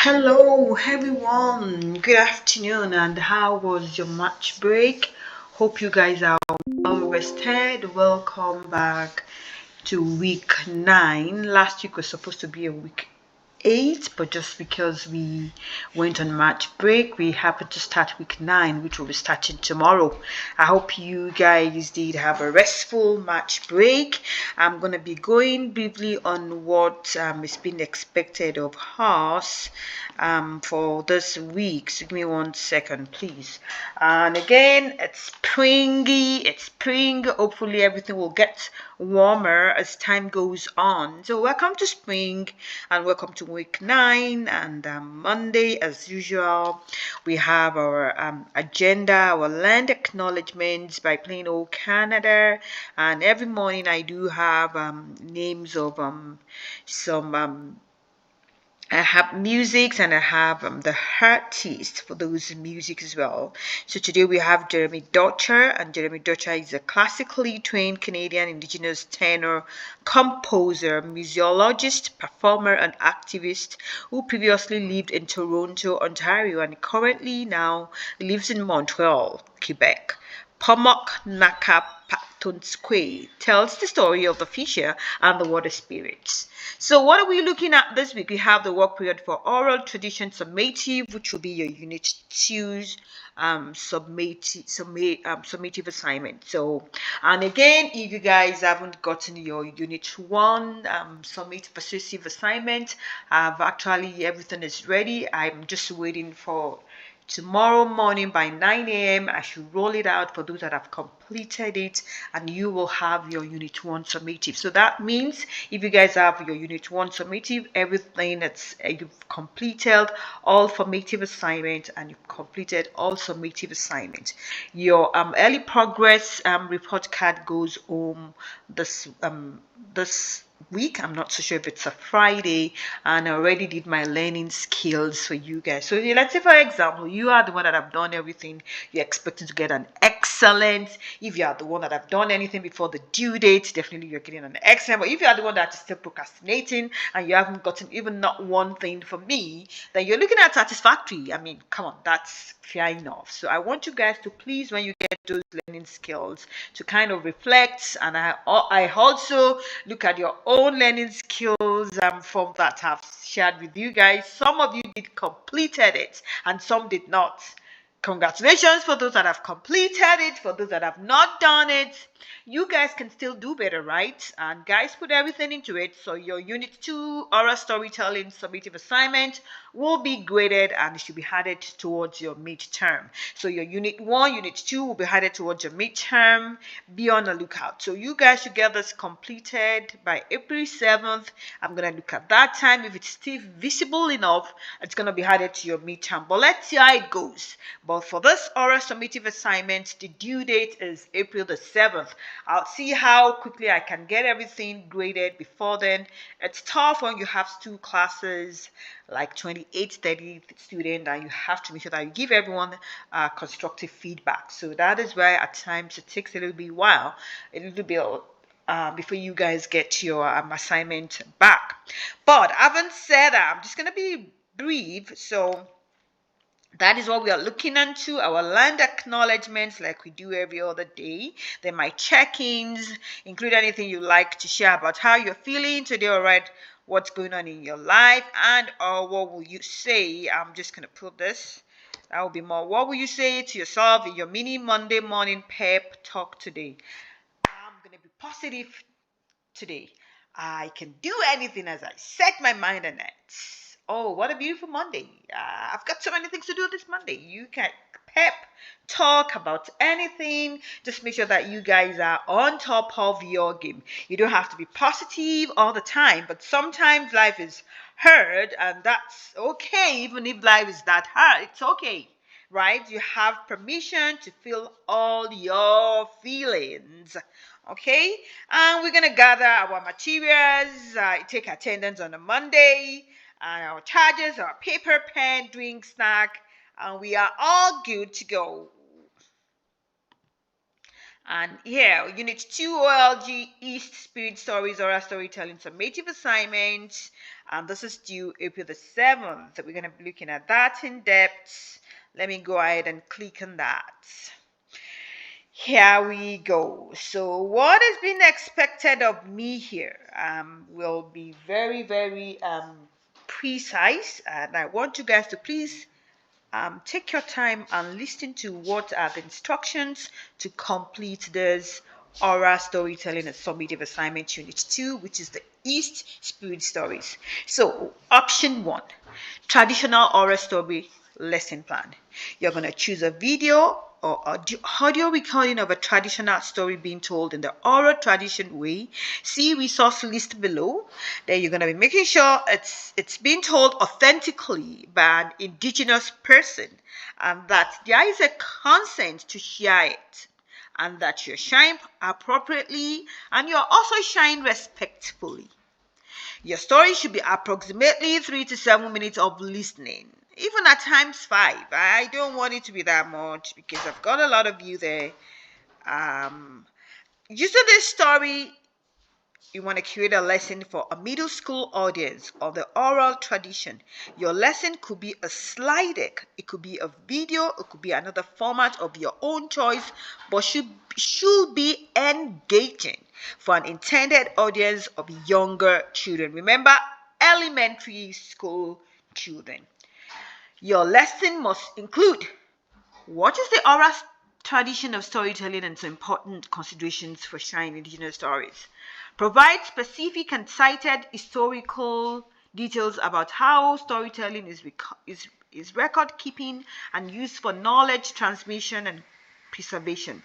Hello, everyone. Good afternoon, and how was your match break? Hope you guys are well rested. Welcome back to week 9. Last week was supposed to be a week 8, but just because we went on match break, we happened to start week 9, which will be starting tomorrow. I hope you guys did have a restful match break. I'm gonna be going briefly on what is being expected of us for this week. So give me 1 second, please. And again, it's springy. It's spring. Hopefully, everything will get warmer as time goes on. So welcome to spring and welcome to week 9 and Monday as usual. We have our agenda, our land acknowledgements by plain old Canada, and every morning I do have names of some I have musics and I have the artist for those music as well. So today we have Jeremy Dutcher, and Jeremy Dutcher is a classically trained Canadian Indigenous tenor, composer, museologist, performer, and activist who previously lived in Toronto, Ontario, and currently now lives in Montreal, Quebec. Pomok Naka Patunskwe tells the story of the fisher and the water spirits. So what are we looking at this week? We have the work period for oral tradition summative, which will be your unit 2's summative assignment. So, and again, if you guys haven't gotten your unit 1 summative persuasive assignment, I've actually everything is ready. I'm just waiting for tomorrow morning by 9 a.m. I should roll it out for those that have completed it, and you will have your unit 1 summative. So that means if you guys have your unit 1 summative, everything that's you've completed all formative assignment and you've completed all summative assignment, your early progress report card goes home this week. I'm not so sure if it's a Friday, and I already did my learning skills for you guys. So let's say, for example, you are the one that have done everything, you're expecting to get an excellent. If you are the one that have done anything before the due date, definitely you're getting an excellent. But if you are the one that is still procrastinating and you haven't gotten even not one thing from me, then you're looking at satisfactory. I mean, come on, that's fair enough. So I want you guys to please, when you get those learning skills, to kind of reflect, and I also look at your own learning skills from that I've shared with you guys. Some of you did completed it and some did not. Congratulations for those that have completed it. For those that have not done it, you guys can still do better, right? And guys, put everything into it. So your unit 2 oral storytelling summative assignment will be graded and it should be added towards your midterm. So your unit 1, unit 2 will be added towards your midterm. Be on the lookout. So you guys should get this completed by April 7th. I'm going to look at that time. If it's still visible enough, it's going to be added to your midterm. But let's see how it goes. But for this oral summative assignment, the due date is April the 7th. I'll see how quickly I can get everything graded before then. It's tough when you have 2 classes, like 28, 30 students, and you have to make sure that you give everyone constructive feedback. So that is why at times it takes a little bit before you guys get your assignment back. But having said that, I'm just going to be brief. So that is what we are looking into, our land acknowledgements, like we do every other day. Then my check-ins, include anything you like to share about how you're feeling today, all right, what's going on in your life, and or what will you say. I'm just going to put this. That will be more. What will you say to yourself in your mini Monday morning pep talk today? I'm going to be positive today. I can do anything as I set my mind on it. Oh, what a beautiful Monday. I've got so many things to do this Monday. You can pep talk about anything. Just make sure that you guys are on top of your game. You don't have to be positive all the time, but sometimes life is hard, and that's okay. Even if life is that hard, it's okay, right? You have permission to feel all your feelings. Okay, and we're gonna gather our materials, take attendance on a Monday, and our charges, our paper, pen, drink, snack, and we are all good to go. And here, Unit 2 OLG East Spirit Stories Oral Storytelling Summative Assignment. And this is due April the 7th. We're going to be looking at that in depth. Let me go ahead and click on that. Here we go. So what is being expected of me here will be very, very precise. And I want you guys to please take your time and listen to what are the instructions to complete this oral storytelling and summative assignment unit 2, which is the East Spirit Stories. So option 1, traditional oral story lesson plan. You're going to choose a video or audio recording of a traditional story being told in the oral tradition way. See resource list below. Then you're going to be making sure it's being told authentically by an indigenous person, and that there is a consent to share it, and that you're sharing appropriately and you're also sharing respectfully. Your story should be approximately 3 to 7 minutes of listening, even at times 5. I don't want it to be that much because I've got a lot of you there. Using this story, you want to create a lesson for a middle school audience of the oral tradition. Your lesson could be a slide deck, it could be a video, it could be another format of your own choice, but should be engaging for an intended audience of younger children. Remember, elementary school children. Your lesson must include: what is the oral tradition of storytelling and some important considerations for sharing indigenous stories? Provide specific and cited historical details about how storytelling is record keeping and used for knowledge transmission and preservation.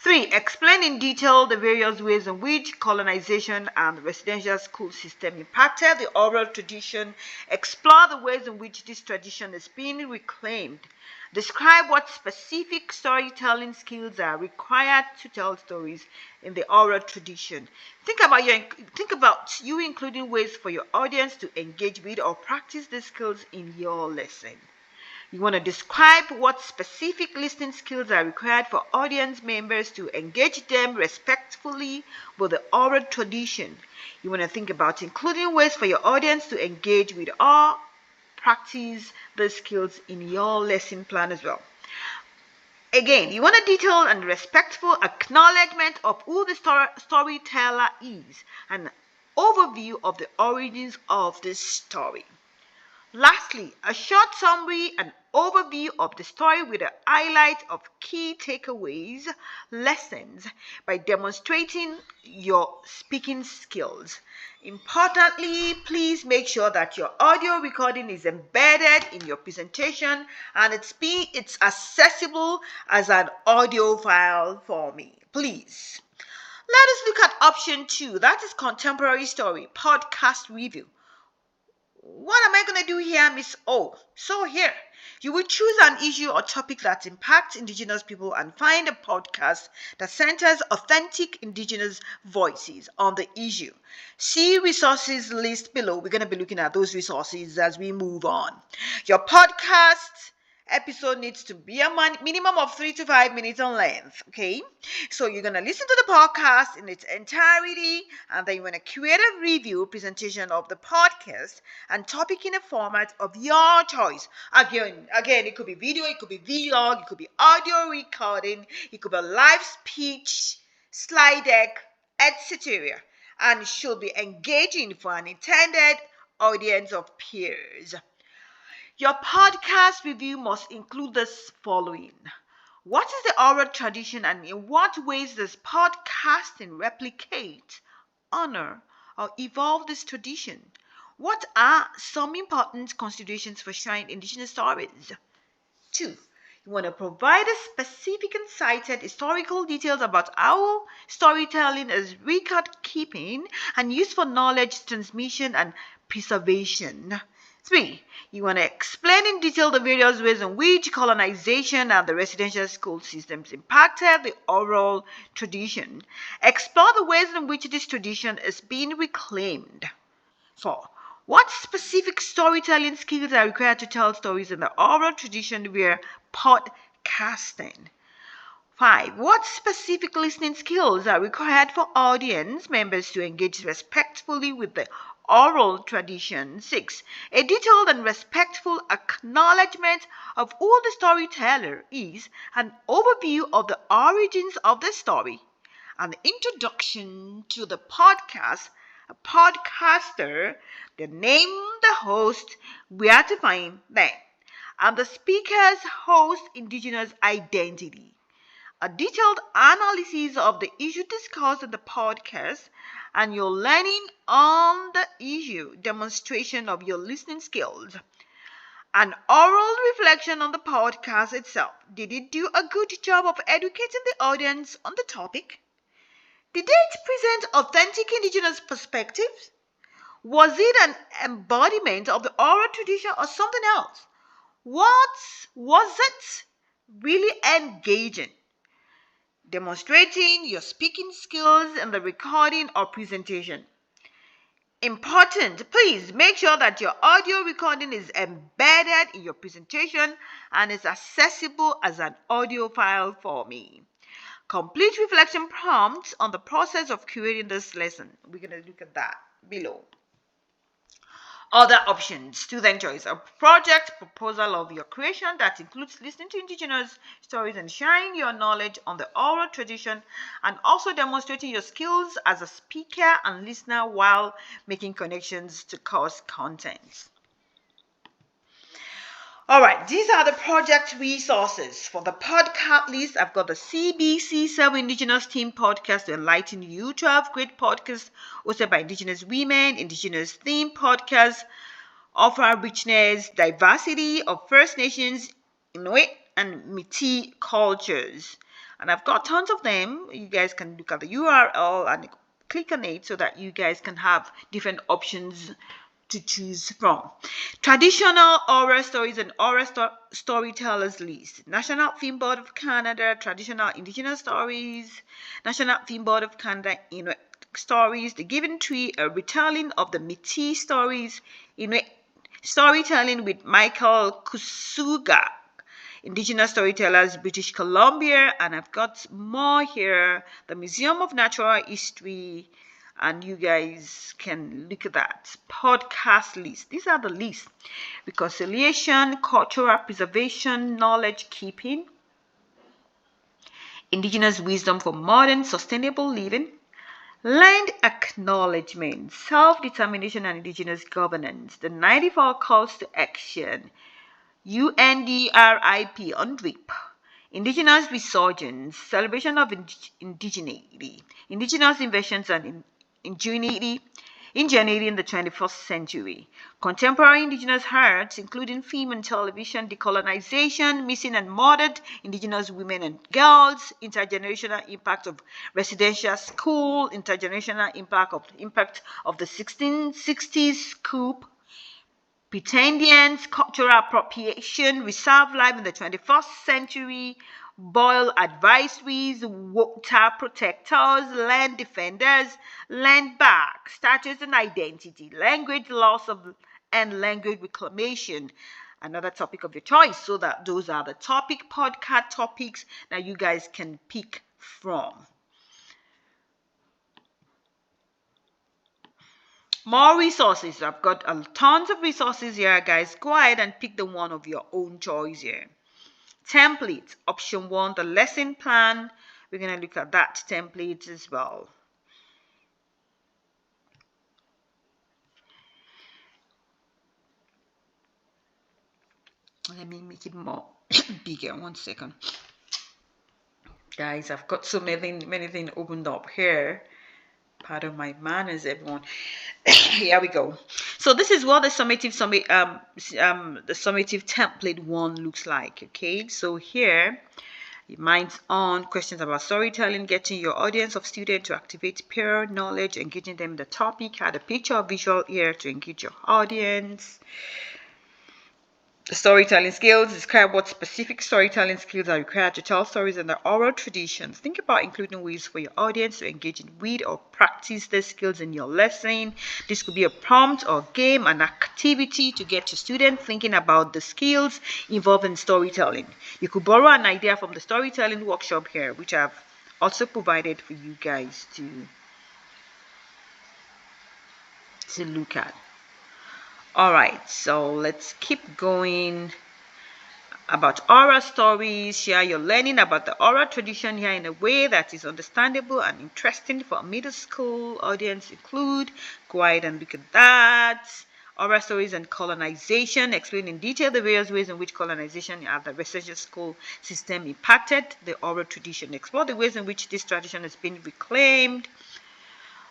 3. Explain in detail the various ways in which colonization and the residential school system impacted the oral tradition. Explore the ways in which this tradition is being reclaimed. Describe what specific storytelling skills are required to tell stories in the oral tradition. Think about you including ways for your audience to engage with or practice these skills in your lesson. You want to describe what specific listening skills are required for audience members to engage them respectfully with the oral tradition. You want to think about including ways for your audience to engage with or practice these skills in your lesson plan as well. Again, you want a detailed and respectful acknowledgement of who the storyteller is, an overview of the origins of this story. Lastly, a short summary and overview of the story with a highlight of key takeaways, lessons by demonstrating your speaking skills. Importantly, please make sure that your audio recording is embedded in your presentation and it's accessible as an audio file for me. Please. Let us look at option 2, that is contemporary story, podcast review. What am I going to do here, Miss O? So here, you will choose an issue or topic that impacts indigenous people and find a podcast that centers authentic indigenous voices on the issue. See resources list below. We're going to be looking at those resources as we move on. Your podcast episode needs to be a minimum of 3 to 5 minutes in length. Okay, so you're going to listen to the podcast in its entirety, and then you're going to create a review presentation of the podcast and topic in a format of your choice. Again, it could be video, it could be vlog, it could be audio recording, it could be a live speech, slide deck, etc., and should be engaging for an intended audience of peers. Your podcast review must include this following. What is the oral tradition and in what ways does podcasting replicate, honor, or evolve this tradition? What are some important considerations for sharing indigenous stories? 2. You want to provide a specific and cited historical details about how storytelling is record keeping and used for knowledge transmission and preservation. 3. You want to explain in detail the various ways in which colonization and the residential school systems impacted the oral tradition. Explore the ways in which this tradition is being reclaimed. 4. What specific storytelling skills are required to tell stories in the oral tradition via podcasting? 5. What specific listening skills are required for audience members to engage respectfully with the oral tradition? 6. A detailed and respectful acknowledgement of who the storyteller is, an overview of the origins of the story, an introduction to the podcast, a podcaster, the name, the host, where to find them, and the speaker's host indigenous identity. A detailed analysis of the issue discussed in the podcast and your learning on the issue, demonstration of your listening skills. An oral reflection on the podcast itself. Did it do a good job of educating the audience on the topic? Did it present authentic indigenous perspectives? Was it an embodiment of the oral tradition or something else? What was it really engaging? Demonstrating your speaking skills in the recording or presentation. Important, please make sure that your audio recording is embedded in your presentation and is accessible as an audio file for me. Complete reflection prompts on the process of creating this lesson. We're going to look at that below. Other options, student choice, a project proposal of your creation that includes listening to indigenous stories and sharing your knowledge on the oral tradition, and also demonstrating your skills as a speaker and listener while making connections to course content. All right, these are the project resources. For the podcast list, I've got the CBC7 Indigenous Team Podcast to Enlighten You, 12 great podcasts hosted by Indigenous women, Indigenous theme podcasts, offer richness, diversity of First Nations, Inuit, and Métis cultures. And I've got tons of them. You guys can look at the URL and click on it so that you guys can have different options to choose from. Traditional oral stories and oral storytellers list. National Film Board of Canada, Traditional Indigenous Stories. National Film Board of Canada, Inuit Stories. The Given Tree, a retelling of the Métis stories. Inuit storytelling with Michael Kusuga. Indigenous Storytellers, British Columbia. And I've got more here. The Museum of Natural History. And you guys can look at that podcast list. These are the lists: reconciliation, cultural preservation, knowledge keeping, indigenous wisdom for modern sustainable living, land acknowledgement, self-determination and indigenous governance, the 94 calls to action, UNDRIP, UNDRIP, indigenous resurgence, celebration of indigeneity, indigenous inventions and ingenuity in the 21st century, contemporary indigenous arts, including film and television, decolonization, missing and murdered indigenous women and girls, intergenerational impact of residential school, intergenerational impact of the 1660s coup, pretendians, cultural appropriation, reserve life in the 21st century, boil advisories, water protectors, land defenders, land back, status and identity, language loss and language reclamation. Another topic of your choice. So that those are the podcast topics that you guys can pick from. More resources. I've got tons of resources here, guys. Go ahead and pick the one of your own choice here. Template. Option 1, the lesson plan. We're going to look at that template as well. Let me make it more bigger. 1 second. Guys, I've got so many things opened up here. Pardon my manners, everyone. Here we go. So this is what the summative template 1 looks like. Okay, so here, minds on questions about storytelling, getting your audience of students to activate peer knowledge, engaging them in the topic, add a picture or visual here to engage your audience. Storytelling skills. Describe what specific storytelling skills are required to tell stories in the oral traditions. Think about including ways for your audience to engage in, read, or practice these skills in your lesson. This could be a prompt or game, an activity to get your students thinking about the skills involved in storytelling. You could borrow an idea from the storytelling workshop here, which I've also provided for you guys to look at. All right, so let's keep going. About oral stories, share your learning about the oral tradition here in a way that is understandable and interesting for a middle school audience. Include, go ahead and look at that. Oral stories and colonization, explain in detail the various ways in which colonization at the residential school system impacted the oral tradition. Explore the ways in which this tradition has been reclaimed.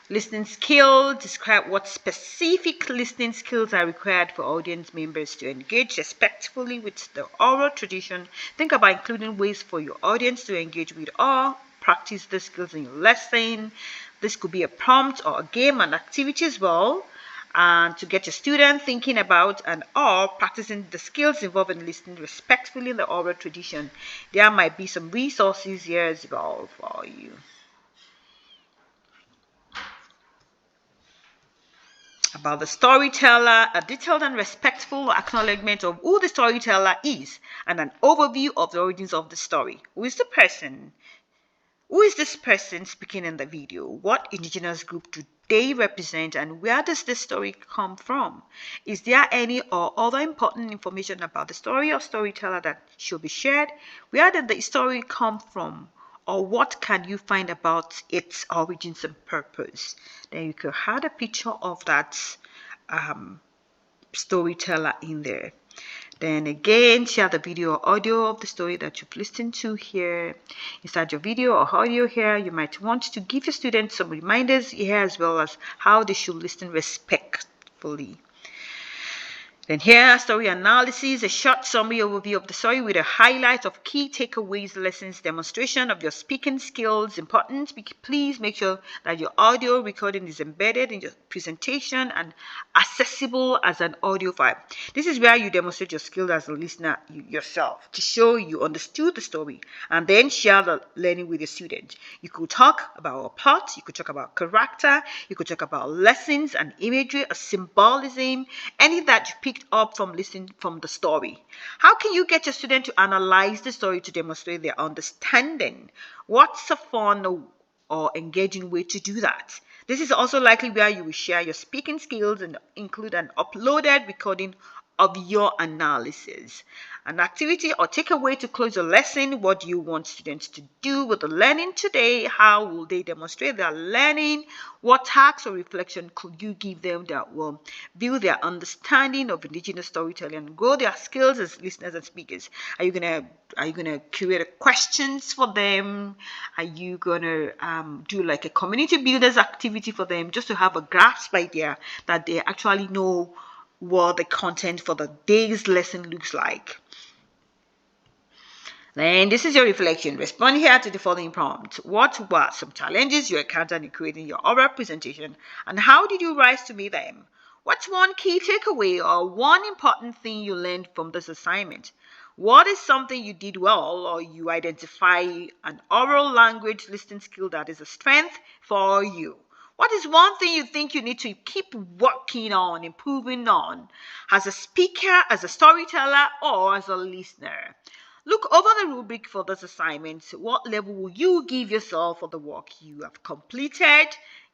Listening skills. Describe what specific listening skills are required for audience members to engage respectfully with the oral tradition. Think about including ways for your audience to engage with or practice the skills in your lesson. This could be a prompt or a game, an activity as well, and to get your student thinking about and or practicing the skills involved in listening respectfully in the oral tradition. There might be some resources here as well for you. About the storyteller, a detailed and respectful acknowledgement of who the storyteller is, and an overview of the origins of the story. Who is the person? Who is this person speaking in the video? What indigenous group do they represent, and where does this story come from? Is there any or other important information about the story or storyteller that should be shared? Where did the story come from? Or what can you find about its origins and purpose? Then you could add a picture of that storyteller in there. Then again, share the video or audio of the story that you've listened to here. Inside your video or audio here, you might want to give your students some reminders here as well as how they should listen respectfully. Then here, story analysis, a short summary overview of the story with a highlight of key takeaways, lessons, demonstration of your speaking skills. Important, please make sure that your audio recording is embedded in your presentation and accessible as an audio file. This is where you demonstrate your skill as a listener yourself to show you understood the story and then share the learning with your students. You could talk about a plot, you could talk about character, you could talk about lessons and imagery, a symbolism, any that you picked up from listening from the story. How can you get your student to analyze the story to demonstrate their understanding? What's a fun or engaging way to do that? This is also likely where you will share your speaking skills and include an uploaded recording of your analysis. An activity or takeaway to close your lesson. What do you want students to do with the learning today? How will they demonstrate their learning? What tasks or reflection could you give them that will build their understanding of indigenous storytelling and grow their skills as listeners and speakers? Are you gonna create questions for them? Are you gonna do like a community builders activity for them just to have a grasp idea that they actually know what the content for the day's lesson looks like? Then this is your reflection. Respond here to the following prompt. What were some challenges you encountered in creating your oral presentation and how did you rise to meet them? What's one key takeaway or one important thing you learned from this assignment? What is something you did well or you identify an oral language listening skill that is a strength for you? What is one thing you think you need to keep working on, improving on as a speaker, as a storyteller, or as a listener? Look over the rubric for this assignment. What level will you give yourself for the work you have completed?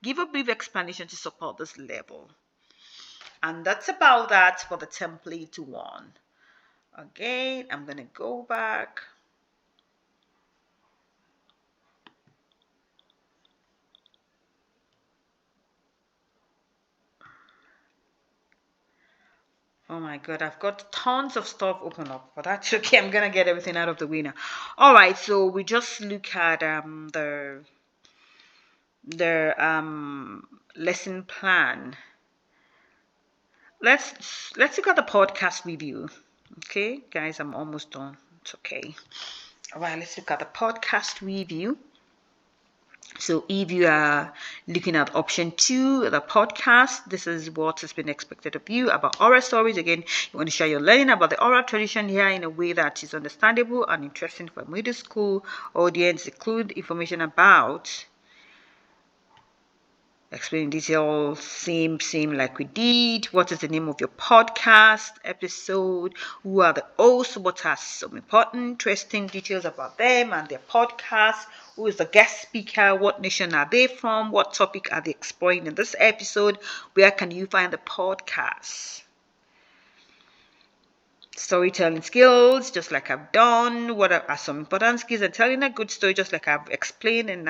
Give a brief explanation to support this level. And that's about that for the template one. Again, I'm going to go back. Oh my God, I've got tons of stuff open up, but that's okay. I'm gonna get everything out of the way now. All right, so we just look at the lesson plan. Let's look at the podcast review. Okay, guys, I'm almost done. It's okay. All right, let's look at the podcast review. So if you are looking at option 2, the podcast, this is what has been expected of you about oral stories. Again, you want to share your learning about the oral tradition here in a way that is understandable and interesting for a middle school audience. Include information about explain in detail, same like we did. What is the name of your podcast episode? Who are the hosts? What are some important, interesting details about them and their podcast? Who is the guest speaker? What nation are they from? What topic are they exploring in this episode? Where can you find the podcast? Storytelling skills, just like I've done. What are some important skills in telling a good story, just like I've explained in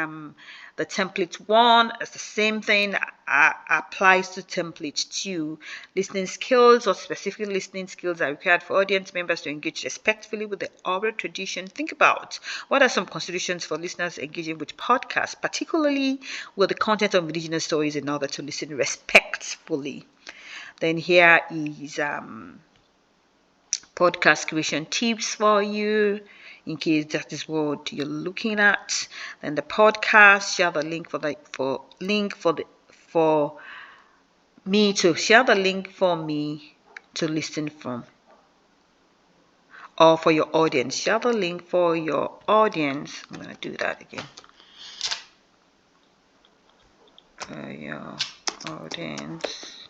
the template 1. It's the same thing applies to template 2. Listening skills or specific listening skills are required for audience members to engage respectfully with the oral tradition. Think about what are some considerations for listeners engaging with podcasts, particularly with the content of indigenous stories, in order to listen respectfully. Then here is podcast creation tips for you in case that is what you're looking at. Then the podcast, share the link for me to share the link for me to listen from, or for your audience. Share the link for your audience. I'm gonna do that again. For your audience.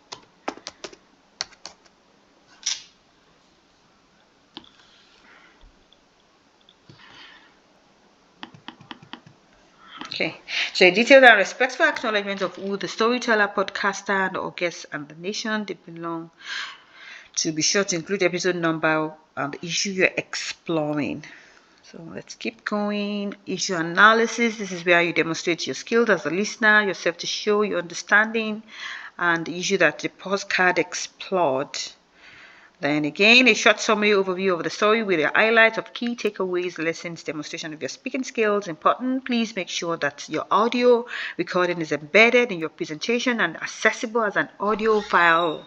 Okay, so a detailed and respectful acknowledgement of who the storyteller, podcaster, and or guest and the nation they belong to. Be sure to include episode number and the issue you're exploring. So let's keep going. Issue analysis. This is where you demonstrate your skills as a listener, yourself to show your understanding and the issue that the postcard explored. Then again, a short summary overview of the story with a highlight of key takeaways, lessons, demonstration of your speaking skills. Important, please make sure that your audio recording is embedded in your presentation and accessible as an audio file.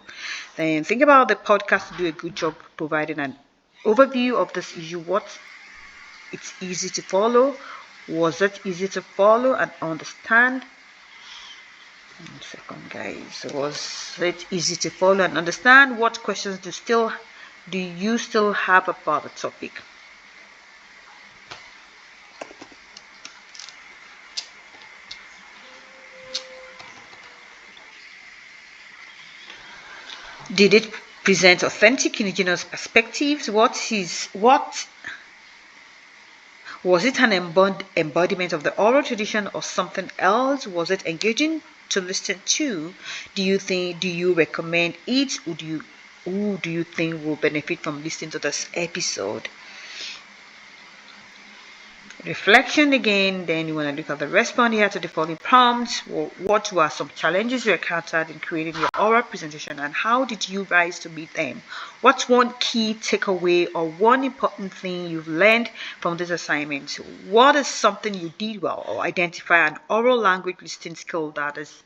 Then think about the podcast to do a good job providing an overview of this issue. What it's easy to follow. Was it easy to follow and understand? 1 second, guys. Was it easy to follow and understand? What questions do you still have about the topic? Did it present authentic indigenous perspectives? Was it an embodiment of the oral tradition or something else? Was it engaging to listen to? Do you recommend it? Who do you think will benefit from listening to this episode? Reflection again, then you want to look at the response here to the following prompts. What were some challenges you encountered in creating your oral presentation and how did you rise to meet them? What's one key takeaway or one important thing you've learned from this assignment? What is something you did well, or identify an oral language listening skill that is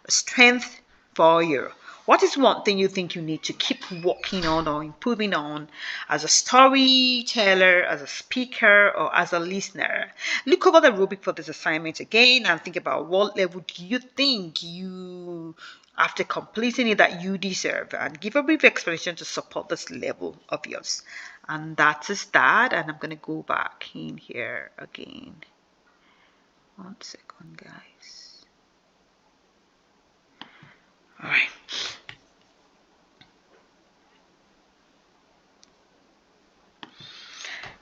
a strength for you? What is one thing you think you need to keep working on or improving on as a storyteller, as a speaker, or as a listener? Look over the rubric for this assignment again and think about what level do you think you, after completing it, that you deserve, and give a brief explanation to support this level of yours. And that is that. And I'm going to go back in here again. 1 second, guys. All right.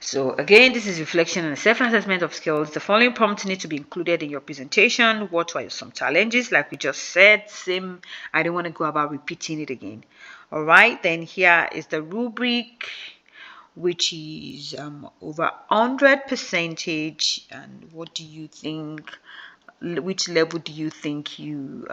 So again, this is reflection and self-assessment of skills. The following prompts need to be included in your presentation. What were some challenges? Like we just said, same. I don't want to go about repeating it again. All right, then here is the rubric, which is over 100%. And what do you think? Which level do you think you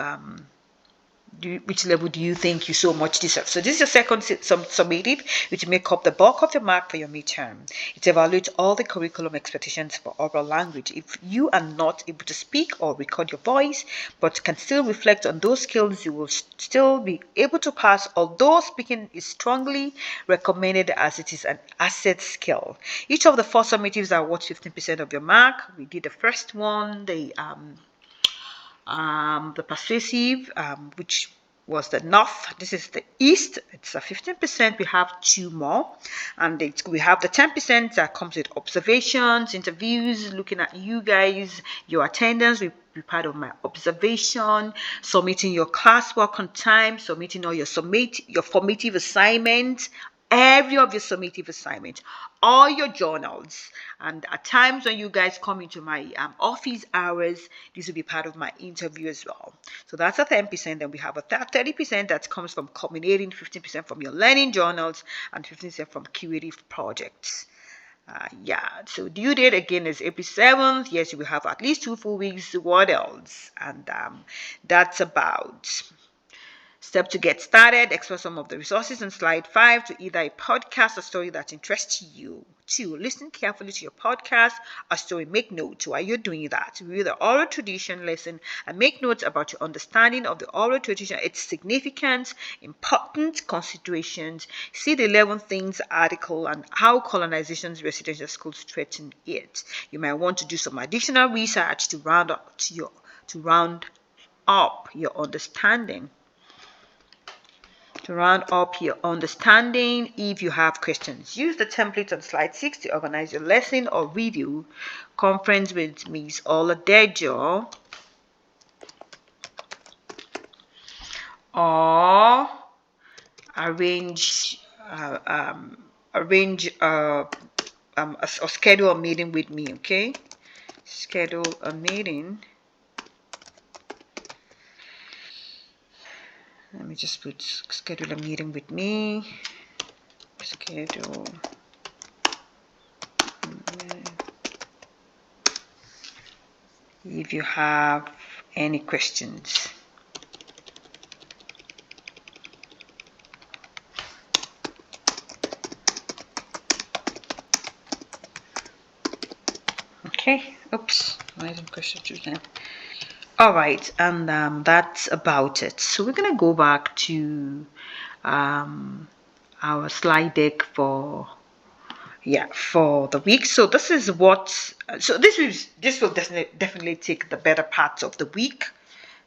which level do you think you so much deserve? So this is your second summative, which make up the bulk of your mark for your midterm. It evaluates all the curriculum expectations for oral language. If you are not able to speak or record your voice, but can still reflect on those skills, you will still be able to pass, although speaking is strongly recommended as it is an asset skill. Each of the four summatives are worth 15% of your mark. We did the first one, the persuasive, which was the north. This is the east. It's a 15%. We have two more, and we have the 10% that comes with observations, interviews, looking at you guys, your attendance. We be part of my observation, submitting your classwork on time, submitting all your formative assignments, every of your summative assignments, all your journals, and at times when you guys come into my office hours, this will be part of my interview as well. So that's a 10%. Then we have a 30% that comes from culminating, 15% from your learning journals, and 15% from curative projects. So due date again is April 7th. Yes, you will have at least 2 full weeks. What else? And that's about. Step to get started, explore some of the resources on slide 5 to either a podcast or story that interests you. 2. Listen carefully to your podcast or story. Make notes while you're doing that. Review the oral tradition lesson and make notes about your understanding of the oral tradition, its significance, important considerations. See the 11 Things article and how colonization's residential schools threaten it. You might want to do some additional research to round up your understanding. To round up your understanding, if you have questions, use the template on slide 6 to organize your lesson or review conference with Ms. Oladejo, or arrange or schedule a meeting with me. Okay, schedule a meeting. Let me just put schedule a meeting with me. Schedule. If you have any questions. Okay. Oops. I didn't question then. All right, and that's about it. So we're gonna go back to our slide deck for the week. So this is this will definitely take the better parts of the week.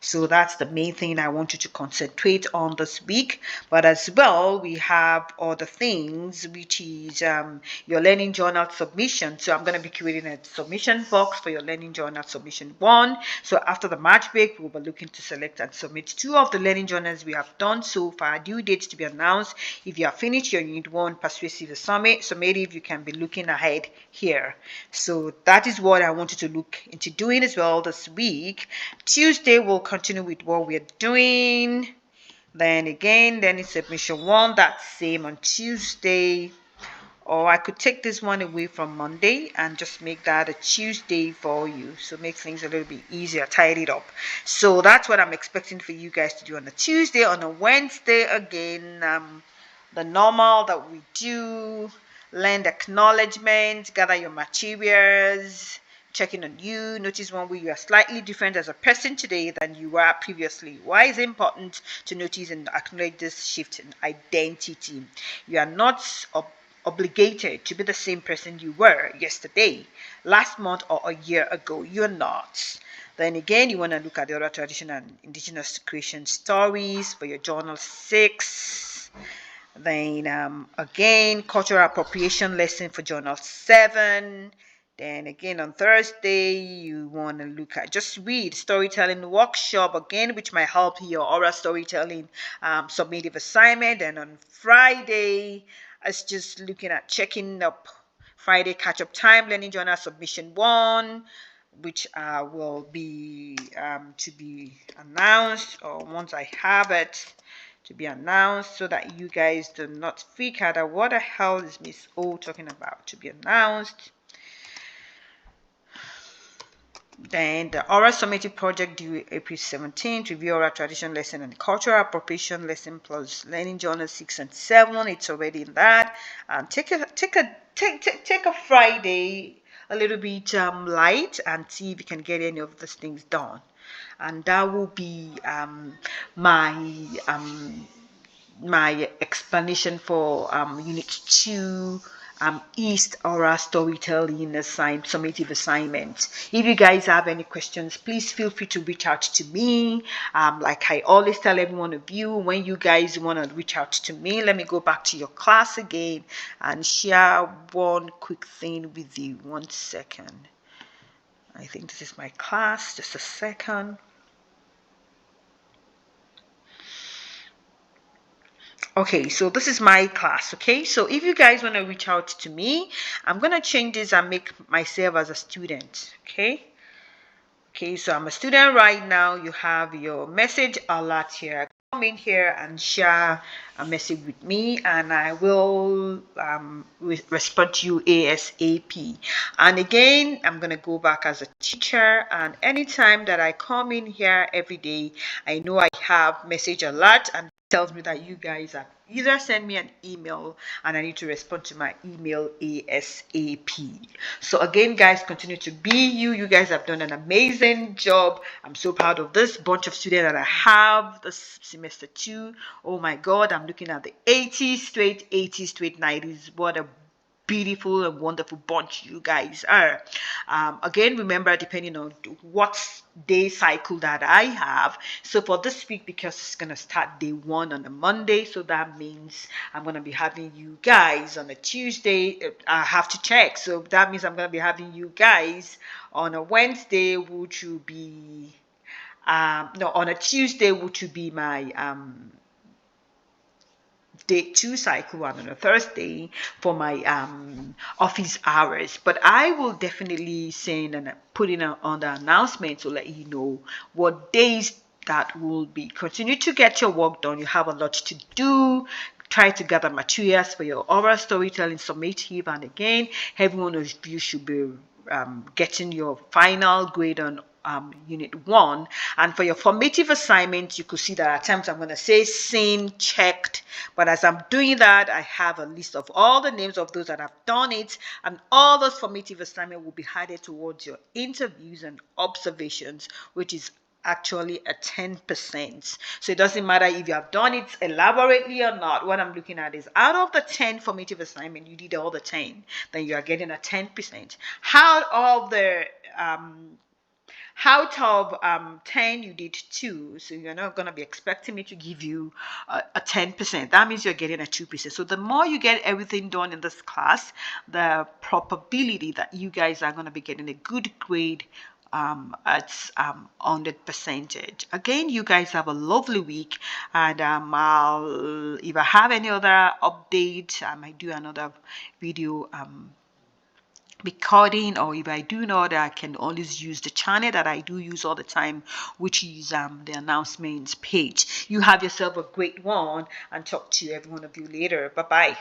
So that's the main thing I want you to concentrate on this week. But as well, we have other things, which is your learning journal submission. So I'm going to be creating a submission box for your learning journal submission 1. So after the March break, we'll be looking to select and submit 2 of the learning journals we have done so far. Due dates to be announced. If you have finished your Unit 1 Persuasive Summative, you can be looking ahead here. So that is what I want you to look into doing as well this week. Tuesday, we'll continue with what we're doing. Then it's submission 1. That's same on Tuesday. Or I could take this one away from Monday and just make that a Tuesday for you. So make things a little bit easier, tidy it up. So that's what I'm expecting for you guys to do on a Tuesday. On a Wednesday, again, the normal that we do. Land acknowledgement, gather your materials, checking on you. Notice one way you are slightly different as a person today than you were previously. Why is it important to notice and acknowledge this shift in identity? You are not obligated to be the same person you were yesterday, last month, or a year ago. You're not. Then again, you want to look at the other traditional and indigenous creation stories for your journal 6. Then again, cultural appropriation lesson for journal 7. Then again on Thursday, you want to look at just read storytelling workshop again, which might help your oral storytelling summative assignment. And on Friday, it's just looking at checking up Friday catch-up time learning journal submission 1, which will be to be announced, or once I have it to be announced, so that you guys do not freak out. What the hell is Miss O talking about? To be announced. Then the oral summative project due April 17th, review oral tradition lesson and cultural appropriation lesson plus learning journal 6 and 7. It's already in that. Take a Friday a little bit light and see if you can get any of these things done. And that will be my my explanation for unit 2 East oral storytelling summative assignment. If you guys have any questions, please feel free to reach out to me. Like I always tell every one of you, when you guys want to reach out to me, let me go back to your class again and share one quick thing with you. 1 second. I think this is my class. Just a second. Okay, so this is my class. Okay, so if you guys want to reach out to me, I'm going to change this and make myself as a student. Okay, so I'm a student right now. You have your message alert here. Come in here and share a message with me, and I will respond to you ASAP. And again, I'm going to go back as a teacher, and anytime that I come in here every day, I know I have message alert and tells me that you guys are either send me an email and I need to respond to my email ASAP. So again, guys, continue to be you. You guys have done an amazing job. I'm so proud of this bunch of students that I have this semester 2. Oh my God, I'm looking at the 80s straight 90s. What a beautiful and wonderful bunch you guys are. Again, remember, depending on what day cycle that I have, so for this week, because it's going to start day 1 on a Monday, so that means I'm going to be having you guys on a Tuesday. I have to check, so that means I'm going to be having you guys on a Wednesday, which will be no, on a Tuesday, which will be my day 2 cycle, and on a Thursday for my office hours. But I will definitely send and put in on the announcement to let you know what days that will be. Continue to get your work done. You have a lot to do. Try to gather materials for your oral storytelling summative, and again, every one of you should be getting your final grade on unit 1. And for your formative assignments, you could see that at times I'm going to say seen, checked, but as I'm doing that, I have a list of all the names of those that have done it, and all those formative assignments will be added towards your interviews and observations, which is actually a 10%. So it doesn't matter if you have done it elaborately or not. What I'm looking at is out of the 10 formative assignment, you did all the 10, then you are getting a 10%. Out of 10, you did 2, so you're not going to be expecting me to give you a 10%. That means you're getting a 2%. So the more you get everything done in this class, the probability that you guys are going to be getting a good grade at 100%. Again, you guys have a lovely week, and if I have any other update, I might do another video recording, or if I do know that I can always use the channel that I do use all the time, which is the announcements page. You have yourself a great one, and talk to every one of you later. Bye bye.